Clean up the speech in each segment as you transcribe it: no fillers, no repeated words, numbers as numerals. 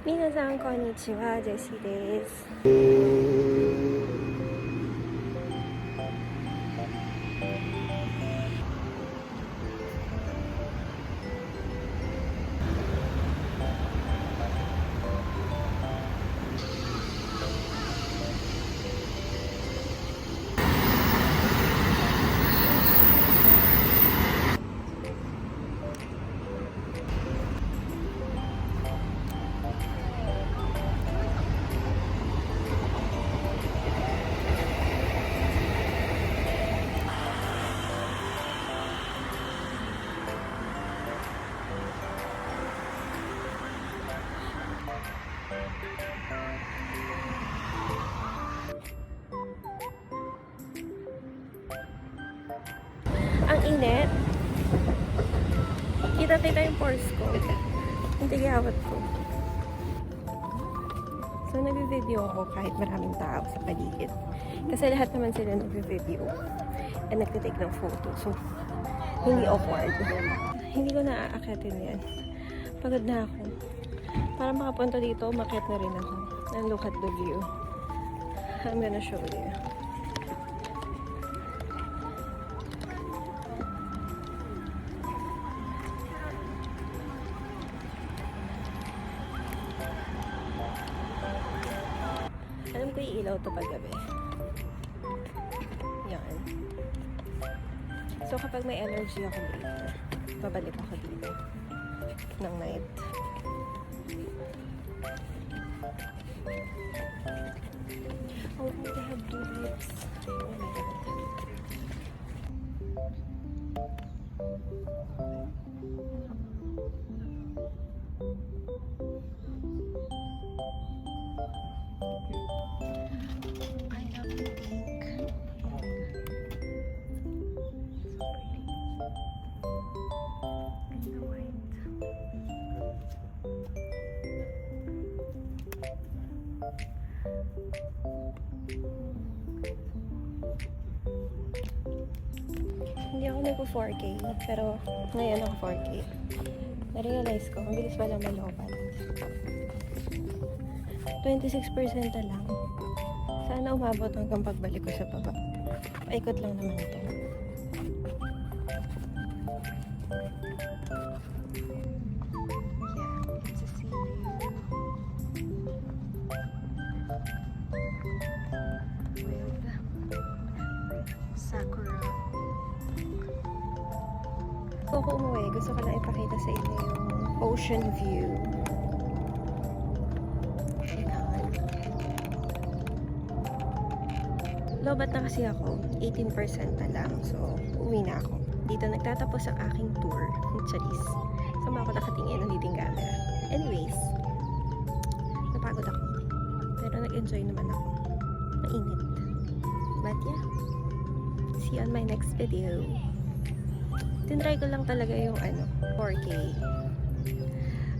皆さんこんにちは、ジェシーです。Ang init. Kita-kita yung pores ko. Ang tigawat ko. So, nag-video ako kahit maraming tao sa paligid. Kasi lahat naman sila nag-video. And nagtitake ng photo. So, hindi awkward. Hindi ko naaakyatin yan. Pagod na ako. Para makapunta dito, umakyat na rin ako. And look at the view. I'm gonna show you. Alam ko yung ilaw to paggabi. Yan. So, kapag may energy ako later, babalik ako dito ng night. Oh, they have tulips. Oh my God. I love the pink. And the white. Hindi ako nagpo-4K, pero ngayon ako 4K. Na-realize ko, ang bilis pala malobat. 26% na lang. Sana umabot hanggang pagbalik ko sa baba. Paikot lang naman ito. Yeah, it's a sea view with sakura. Kung ako umuwi, gusto ko lang ipakita sa inyo yung ocean view. Lobat na kasi ako, 18% na lang. So, uwi na ako. Dito nagtatapos ang aking tour. Charis. Saan ba ako nakatingin? Nandito yung camera. Anyways, napagod ako. Pero nag-enjoy naman ako. Mainit. But yeah, see you on my next video. Tinry ko lang talaga yung 4K.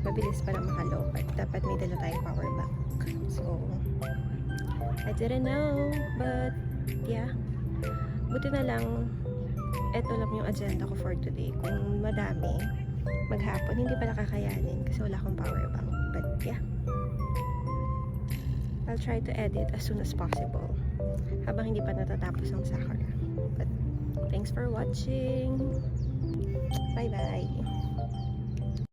Mabilis para makalobat. Dapat may dala tayong power bank. So, I didn't know, but yeah, buti na lang eto lang yung agenda ko for today. Kung madami, maghapon, hindi pala kakayanin kasi wala akong power bank. But yeah, I'll try to edit as soon as possible habang hindi pa natatapos ang sakura. But thanks for watching. Bye bye.